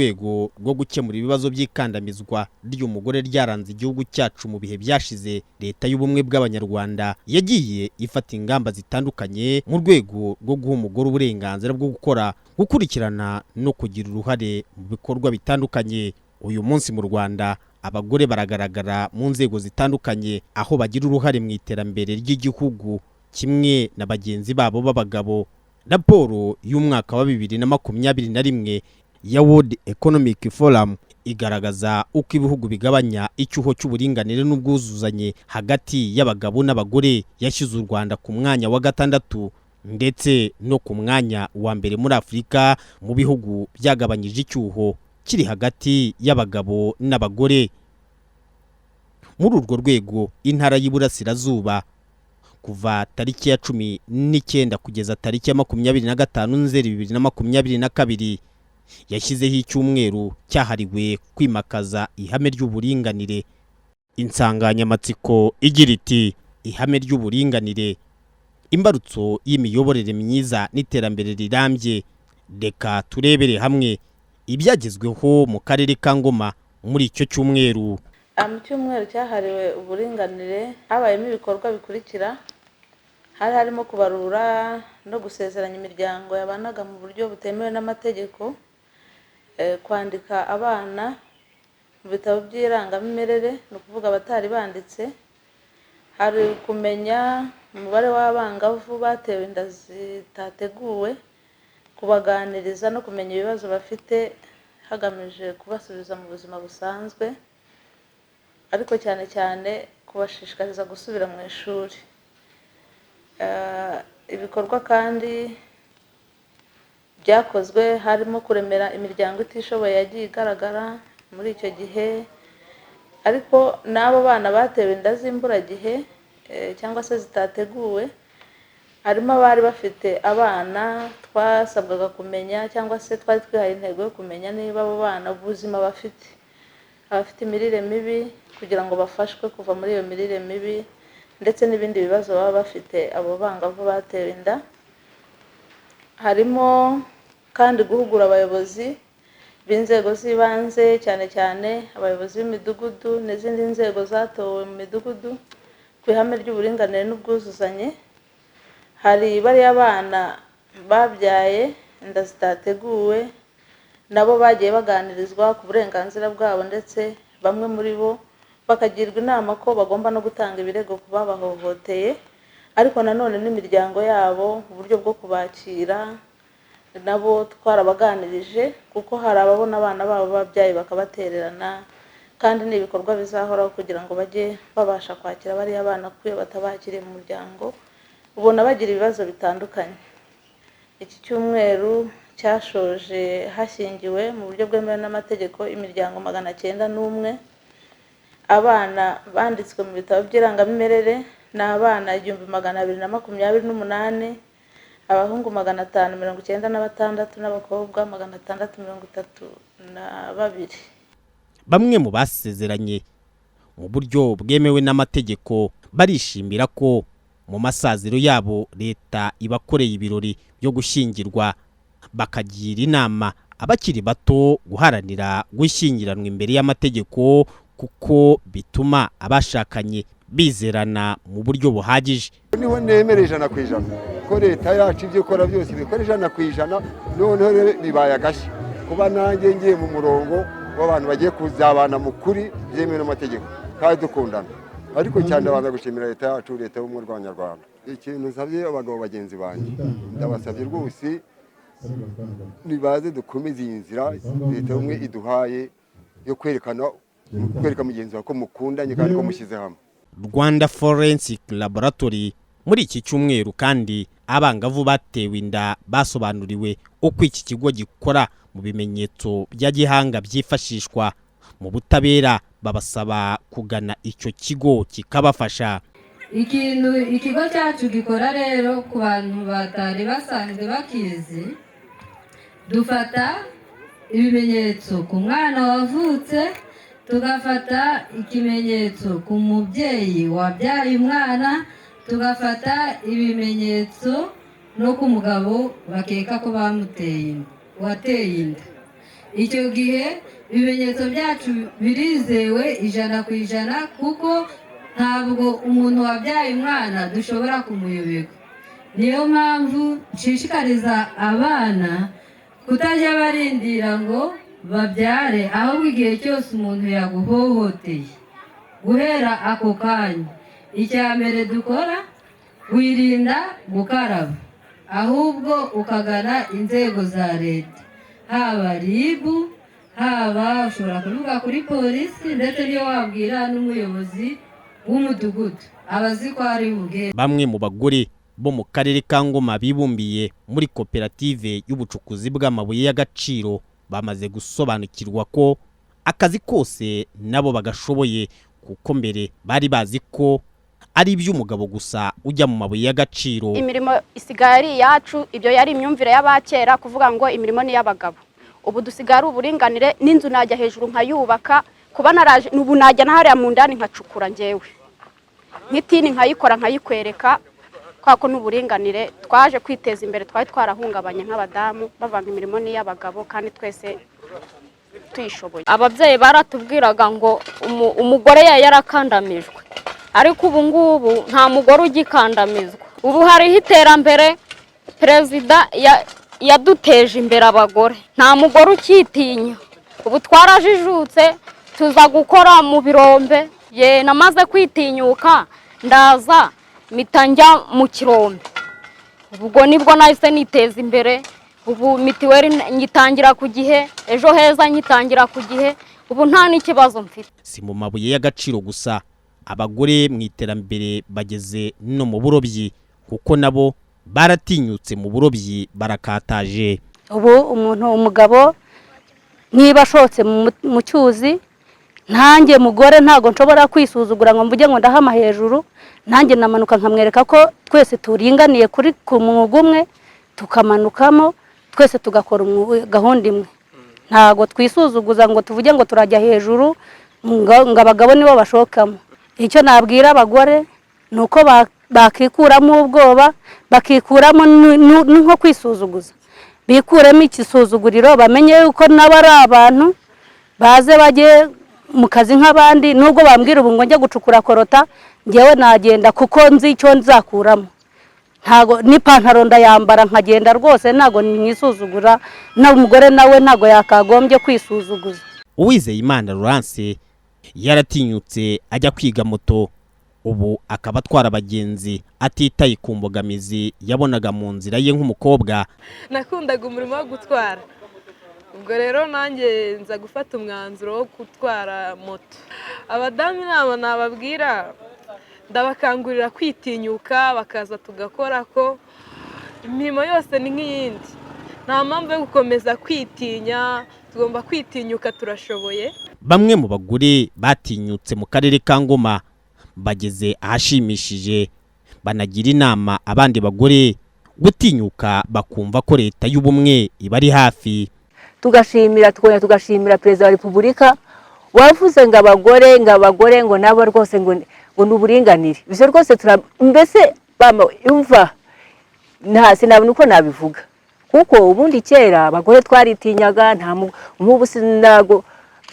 rwego rwo gukemura ibibazo by'ikandamizwa ry'umugore ryaranze igihugu cyacu mu bihe byashize, leta y'ubumwe bw'abanyarwanda yagiye ifata ingamba zitandukanye mu rwego rwo guha umugore uburenganzira bwo gukora, gukurikirana no kugira uruhare mu bikorwa bitandukanye. Uyu munsi mu Rwanda abagore baragaragara mu nzego zitandukanye, aho bagira uruhare mu iterambere ry'igihugu kimwe na bagenzi babo b'abagabo. Raporo y'umwaka wa 2021 ya World Economic Forum igaragaza uko ibihugu bigabanya icyuho cy'uburinganire n'ubwuzuzanye hagati y'abagabo n'abagore, yashyize u Rwanda ku mwanya wa 6 ndetse no ku mwanya wa mbere muri Afurika mu bihugu byagabanyije icyuho kiri hagati y'abagabo n'abagore. Muri urwo rwego intara y'Iburasirazuba kuva tariki ya 19 kugeza tariki ya 25 Nzeri 2022 yashyizeho icyumweru cyahariwe kwimakaza ihame ry'uburinganire. Insanganyamatsiko igira iti ihame ry'uburinganire, imbarutso y'imiyoborere myiza n'iterambere rirambye. Reka turebere hamwe ibyagezweho mu karere ka Ngoma muri icyo cyumweru. Mu cyumweru cyahariwe uburinganire habayemo ibikorwa bikurikira: hari harimo kubarura no gusezeranya imiryango yabanaga mu buryo butemewe n'amategeko, kwandika abana mu bitabo by'irangamimerere, no kuvuga abatari banditse. Hari kumenya umubare w'abangavu batewe inda zitateguwe, kubaganiriza no kumenya ibibazo bafite hagamije kubasubiza mu buzima busanzwe, ariko cyane cyane kubashishikariza gusubira mu ishuri. Ibikorwa kandi byakozwe harimo kuremera imiryango itishoboye yagiye igaragara muri icyo gihe, ariko n'abo bana batewe inda z'imburagihe cyangwa se zitateguwe, harimo abari bafite abana twasabwaga kumenya cyangwa se twari twihaye intego yo kumenya niba abo bana ubuzima bafite, abafite imirire mibi kugira ngo bafashwe kuva muri iyo mirire mibi, ndetse n'ibindi bibazo baba bafite abo bangavu batewe inda. Harimo kandi guhugura abayobozi b'inzego z'ibanze, cyane cyane abayobozi b'imidugudu n'izindi nzego zatowe mu midugudu, ku ihame ry'uburinganire n'ubwuzuzanye. Hari bariya abana babyaye inda zitateguwe, nabo bagiye baganirizwa ku burenganzira bwabo, ndetse bamwe muri bo bakagirwa inama ko bagomba no gutanga ibirego ku babahohoteye, ariko nanone n'imiryango yabo uburyo bwo kubakira nabo twarabaganirije, kuko hari ababona abana babo babyaye bakabatererana, kandi n'ibikorwa bizahoraho kugira ngo bajye babasha kwakira bariya abana kuko iyo batabakiriye mu muryango ubona bagira ibibazo bitandukanye. Iki cyumweru cyashoje hashingiwe mu buryo bwemewe n'amategeko imiryango 901. Abana banditswe mu bitabo by'irangamimerere ni abana 1228, abahungu 596 n'abakobwa 632. Bamwe mu basezeranye mu buryo bwemewe n'amategeko barishimira ko mu masaziro yabo leta ibakoreye ibirori byo gushyingirwa, bakagira inama abakiri bato guharanira gushyingiranwa imbere y'amategeko, kuko bituma abashakanye bizerana mu buryo buhagije. Niho nemere 100% ko leta yacu ibyo ikora byose bikora 100%, noneho bibaye agashya kuba nanjye ngiye mu murongo w'abantu bagiye kuzabana mu kuri byemewe n'amategeko kandi dukundana. Ariko cyane abanza gushimira leta yacu, leta y'ubumwe bw'abanyarwanda. Ikintu nsabye abagabo bagenzi banjye, ndabasabye rwose nibaze dukomeze iyi nzira leta y'ubumwe iduhaye yo kwereka mugenzi wawe ko mukundanye kandi ko mushyize hamwe. Rwanda Forensic Laboratory muri iki cyumweru kandi abangavu batewe inda basobanuriwe uko iki kigo gikora mu bimenyetso bya gihanga byifashishwa mu butabera, babasaba kugana icyo kigo kikabafasha. Ikigo cyacu gikora rero ku bantu batari basanzwe bakizi, dufata ibimenyetso ku mwana wavutse, tugafata ikimenyetso ku mubyeyi wabyaye umwana, tugafata ibimenyetso no ku mugabo bakeka ko wateye inda. icyo gihe ibimenyetso byacu birizewe 100% kuko ntabwo umuntu wabyaye umwana dushobora kumuyoberwa. Niyo mpamvu nshishikariza abana kutajya barindira ngo babyare, ahubwo igihe cyose umuntu yaguhohoteye guhera ako kanya icya mbere dukora wirinda gukaraba, ahubwo ukagana inzego za leta, haba RIB, haba ushobora kuvuga kuri polisi, ndetse niyo wabwira n'umuyobozi w'umudugudu abazi ko ari bugere. Bamwe mu bagore bo mu karere ka Ngoma bibumbiye muri koperative y'ubucukuzi bw'amabuye y'agaciro bamaze gusobanukirwa ko akazi kose nabo bagashoboye, kuko mbere bari bazi ko ari iby'umugabo gusa ujya mu mabuye y'agaciro. Imirimo isigari yacu, ibyo yari imyumvire y'abakera kuvuga ngo imirimo ni y'abagabo. Ubu dusigara uburinganire, n'inzu najya hejuru nkayubaka, kuba naraje ubu najya nahariya mu ndani nkacukura ngewe nk'itini nkayikora nkayikwereka, kwako n'uburinganire twaje kwiteza imbere. Twari twarahungabanye nk'abadamu bavanga imirimo ni y'abagabo kandi twese tuyishoboye. Ababyeyi baratubwiraga ngo umugore yarakandamijwe, ariko ubu ngubu nta mugore ugikandamizwa. Ubu hariho iterambere, perezida yaduteje imbere abagore, nta mugore ukitinya. Ubu twarajijutse tuza gukora mu birombe, namaze kwitinyuka ndaza mpita njya mu kirombe. Ubwo nibwo nahise niteza imbere. Ubu mitiweli nyitangira ku gihe, ejo heza nyitangira ku gihe, ubu nta n'ikibazo mfite. Si mu mabuye y'agaciro gusa abagore mu iterambere bageze no mu burobyi, kuko nabo baratinyutse mu burobyi barakataje. Ubu umugabo niba ashotse mu cyuzi, nanjye mugore ntago nshobora kwisuzugura ngo mvuge ngo ndahama hejuru, nanjye namanuka nkamwereka ko twese turinganiye kuri ku mwuga umwe, tukamanukamo twese tugakora gahunda imwe. Ntago twisuzuguza ngo tuvuge ngo turajya hejuru ngo abagabo nibo bashokamo. Icyo nabwira abagore nuko bakikuramo ubwoba, bakikuramo nko kwisuzuguza, bikuremo ikisuzuguriro, bamenye yuko nabo ari abantu, baze bajye mu kazi nk'abandi. Nubwo bambwira ubu ngo njye gucukura korota, ngewe nagenda kuko nzi icyo nzakuramo. Ntago n'ipantaro ndayambara nkagenda rwose, ntago nisuzugura. N'umugore nawe ntago yakagombye kwisuzuguza. Uwizeyimana Laurence yaratinyutse ajya kwiga moto, ubu akaba atwara abagenzi atitaye ku mbogamizi yabonaga mu nzira ye nk'umukobwa. Nakundaga umurimo wo gutwara, ubwo rero nanjye nza gufata umwanzuro wo gutwara moto. Abadamu inama nababwira, ndabakangurira kwitinyuka bakaza tugakora, ko imirimo yose ni nk'iyindi, nta mpamvu yo gukomeza kwitinya, tugomba kwitinyuka, turashoboye. Bamwe mu bagore batinyutse mu karere ka Ngoma bageze ahashimishije, banagira inama abandi bagore gutinyuka bakumva ko leta y'ubumwe ibari hafi. Tugashimira Perezida wa Repubulika wavuze ngo abagore ngo nabo rwose ngo n'uburinganire. Bise rwose mbese umva sinabona uko nabivuga, kuko ubundi kera abagore twaritinyaga, nk'ubu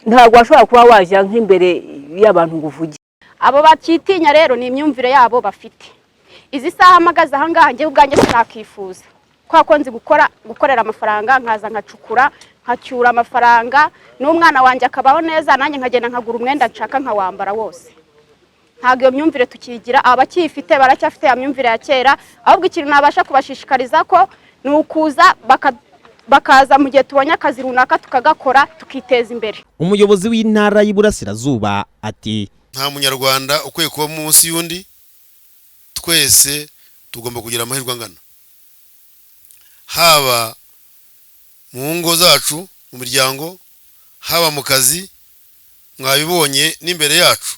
ntago washobora kuba wajya nk'imbere y'abantu ngo uvuge. Abo bakitinya rero ni imyumvire yabo bafite. Izi saha mpagaze aha ngaha njye ubwanjye sinakifuza, ko nzi gukorera amafaranga, nkaza nkacukura nkacyura amafaranga, n'umwana wanjye akabaho neza, nanjye nkagenda nkagura umwenda nshaka nkawambara wose. Ntago iyo myumvire tukigira, abakifite baracyafite ya myumvire ya kera. Ahubwo ikintu nabasha kubashishikariza ko ni ukuza bakaza mu gihe tubonye akazi runaka tukagakora tukiteza imbere. Umuyobozi w'intara y'Iburasirazuba ati nta munyarwanda ukwiye kuba munsi y'undi, twese tugomba kugira amahirwe angana, haba mu ngo zacu, mu miryango, haba mu kazi. Mwabibonye n'imbere yacu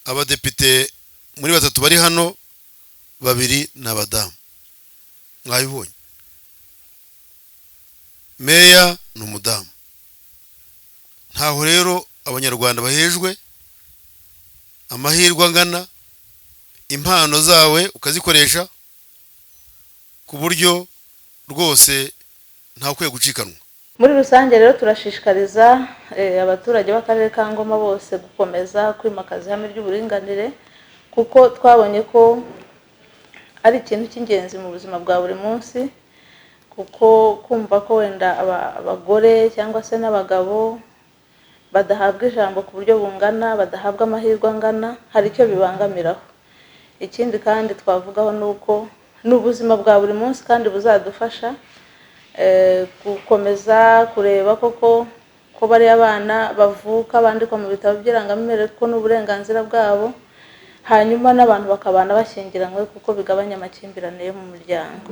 abadepite muri 3 bari hano, 2 n'abadamu, mwabibonye. Meya ni umudamu. Ntaho rero abanyarwanda bahejwe, amahirwe angana, impano zawe ukazikoresha ku buryo rwose nta kwiye gucikanwa. muri rusange rero turashishikariza abaturage b'akarere ka Ngoma bose gukomeza kwimakaza ihame ry'uburinganire kuko twabonye ko ari ikintu cy'ingenzi mu buzima bwa buri munsi, kuko kumva ko wenda abagore cyangwa se n'abagabo badahabwa ijambo ku buryo bungana, badahabwa amahirwe angana, hari icyo bibangamiraho. Ikindi kandi twavugaho nuko n'ubuzima bwa buri munsi kandi buzadufasha gukomeza kureba koko ko bari abana bavuka bandikwa mu bitabo by'irangamimerere ko n'uburenganzira bwabo, hanyuma n'abantu bakabana bashyingiranywe kuko bigabanya amakimbirane yo mu miryango.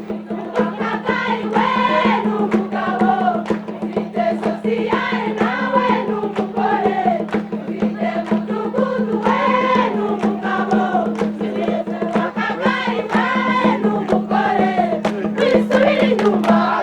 Inyuma